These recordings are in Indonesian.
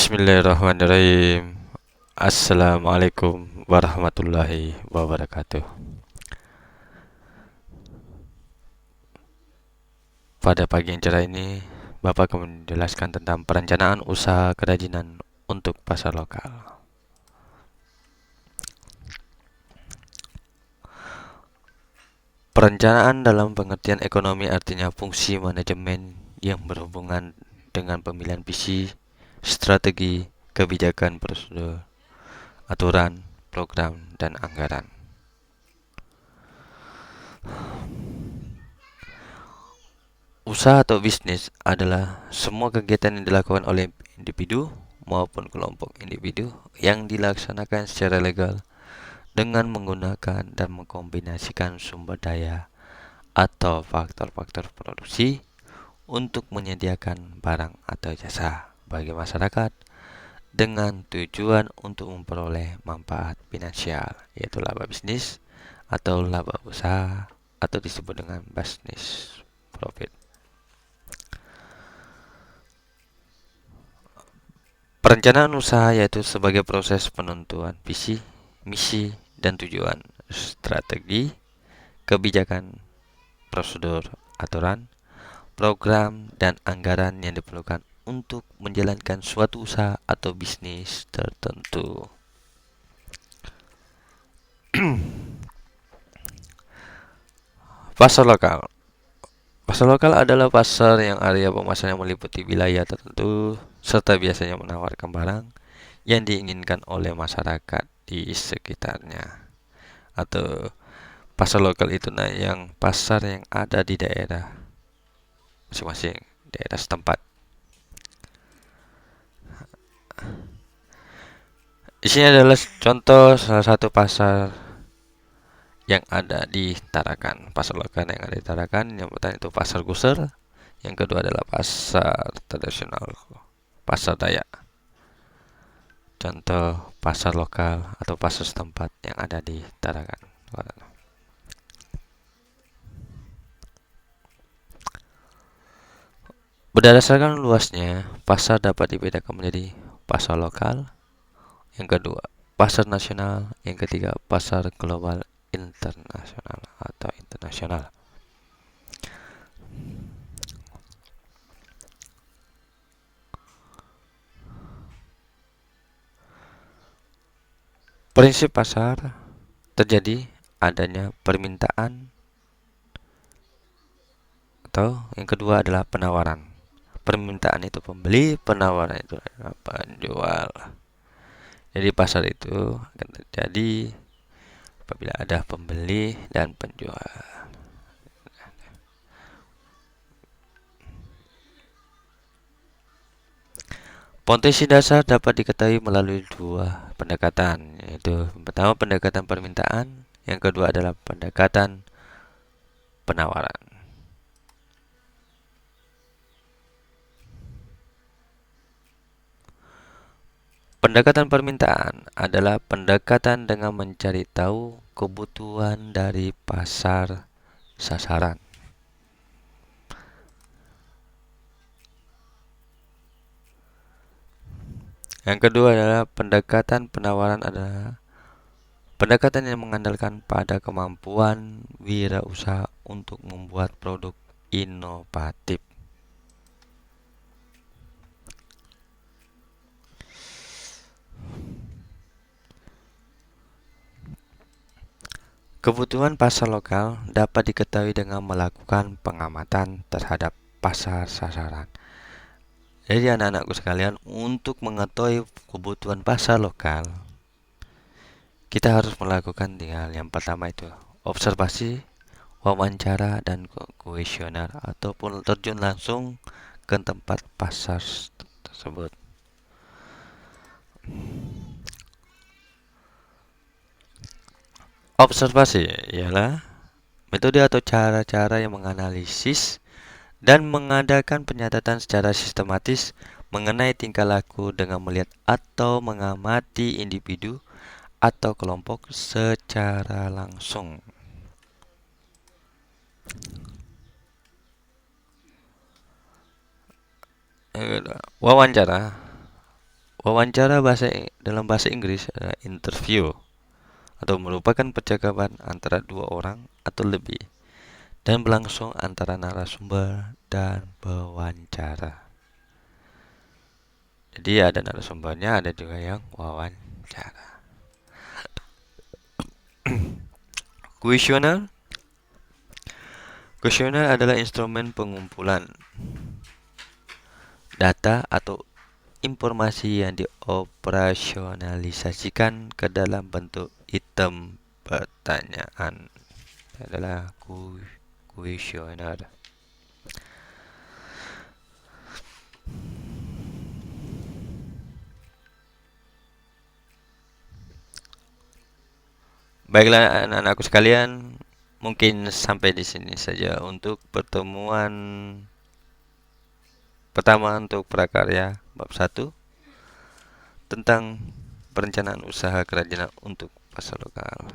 Bismillahirrahmanirrahim. Assalamualaikum warahmatullahi wabarakatuh. Pada pagi yang cerah ini, Bapak akan menjelaskan tentang perencanaan usaha kerajinan untuk pasar lokal. Perencanaan dalam pengertian ekonomi artinya fungsi manajemen yang berhubungan dengan pemilihan visi, strategi, kebijakan, prosedur, aturan, program, dan anggaran. Usaha atau bisnis adalah semua kegiatan yang dilakukan oleh individu maupun kelompok individu yang dilaksanakan secara legal dengan menggunakan dan mengkombinasikan sumber daya atau faktor-faktor produksi untuk menyediakan barang atau jasa bagi masyarakat dengan tujuan untuk memperoleh manfaat finansial, yaitu laba bisnis atau laba usaha atau disebut dengan business profit. Perencanaan usaha yaitu sebagai proses penentuan visi, misi, dan tujuan, strategi, kebijakan, prosedur, aturan, program, dan anggaran yang diperlukan untuk menjalankan suatu usaha atau bisnis tertentu. Pasar lokal. Pasar lokal adalah pasar yang area pemasaran meliputi wilayah tertentu serta biasanya menawarkan barang yang diinginkan oleh masyarakat di sekitarnya. Atau pasar lokal itu yang pasar yang ada di daerah masing-masing, daerah setempat. Isinya adalah contoh salah satu pasar yang ada di Tarakan. Pasar lokal yang ada di Tarakan, yang pertama itu pasar Guser, yang kedua adalah pasar tradisional, pasar Dayak. Contoh pasar lokal atau pasar setempat yang ada di Tarakan. Berdasarkan luasnya, pasar dapat dibedakan menjadi pasar lokal, yang kedua pasar nasional, yang ketiga pasar global internasional atau internasional. Prinsip pasar terjadi adanya permintaan atau yang kedua adalah penawaran. Permintaan itu pembeli, penawaran itu adalah penjual. Jadi pasar itu akan terjadi apabila ada pembeli dan penjual. Potensi dasar dapat diketahui melalui dua pendekatan, yaitu pertama pendekatan permintaan, yang kedua adalah pendekatan penawaran. Pendekatan permintaan adalah pendekatan dengan mencari tahu kebutuhan dari pasar sasaran. Yang kedua adalah pendekatan penawaran adalah pendekatan yang mengandalkan pada kemampuan wirausaha untuk membuat produk inovatif. Kebutuhan pasar lokal dapat diketahui dengan melakukan pengamatan terhadap pasar sasaran. Jadi anak-anakku sekalian, untuk mengetahui kebutuhan pasar lokal, kita harus melakukan tinggal yang pertama itu observasi, wawancara, dan kuesioner ataupun terjun langsung ke tempat pasar tersebut. Observasi ialah metode atau cara-cara yang menganalisis dan mengadakan penyatatan secara sistematis mengenai tingkah laku dengan melihat atau mengamati individu atau kelompok secara langsung. Wawancara. Wawancara dalam bahasa Inggris adalah interview atau merupakan percakapan antara dua orang atau lebih dan berlangsung antara narasumber dan pewawancara. Jadi ada narasumbernya, ada juga yang wawancara. Kuesioner. Kuesioner adalah instrumen pengumpulan data atau informasi yang dioperasionalisasikan ke dalam bentuk item pertanyaan. Adalah kuesioner. Baiklah anak-anakku sekalian, mungkin sampai di sini saja untuk pertemuan pertama untuk prakarya bab 1 tentang perencanaan usaha kerajinan untuk pasar lokal.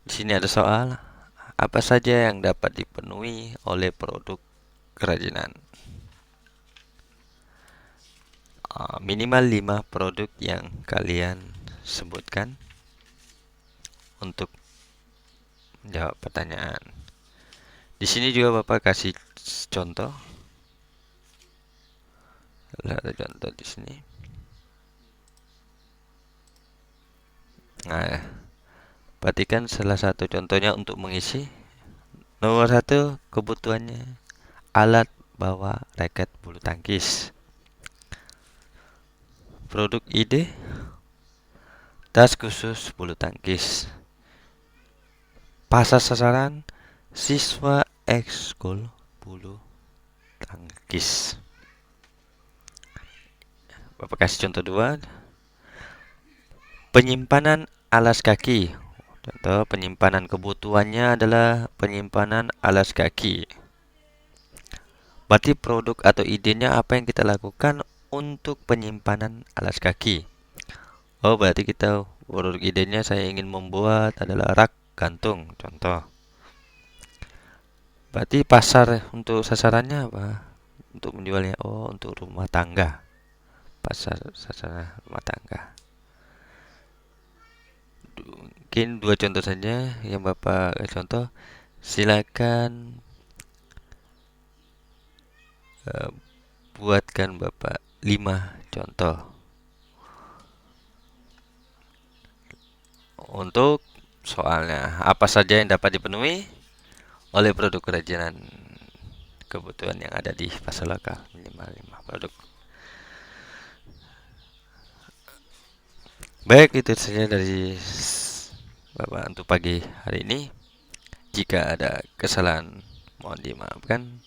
Di sini ada soal, apa saja yang dapat dipenuhi oleh produk kerajinan? Minimal 5 produk yang kalian sebutkan untuk menjawab pertanyaan. Di sini juga Bapak kasih contoh. Ada contoh di sini. Nah, perhatikan salah satu contohnya untuk mengisi. Nomor 1, kebutuhannya alat bawa raket bulu tangkis. Produk ide, tas khusus bulu tangkis. Pasar sasaran, siswa ekskul bulu tangkis. Bapak kasih contoh 2, penyimpanan alas kaki. Contoh penyimpanan kebutuhannya adalah penyimpanan alas kaki. Berarti produk atau idenya apa yang kita lakukan untuk penyimpanan alas kaki? Oh, berarti kita produk idenya saya ingin membuat adalah rak gantung, contoh. Berarti pasar untuk sasarannya apa? Untuk menjualnya, oh untuk rumah tangga. Pasar sasaran rumah tangga. Mungkin 2 contoh saja yang Bapak contoh. Silakan buatkan Bapak 5 contoh untuk soalnya. Apa saja yang dapat dipenuhi oleh produk kerajinan kebutuhan yang ada di pasar lokal? Minimal 5 produk. Baik, itu saja dari Bapak untuk pagi hari ini. Jika ada kesalahan mohon dimaafkan.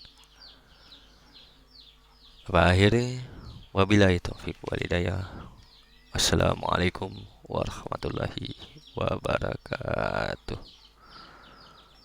Bapak akhiri, wabillahi taufiq wal hidayah. Wassalamualaikum warahmatullahi wabarakatuh.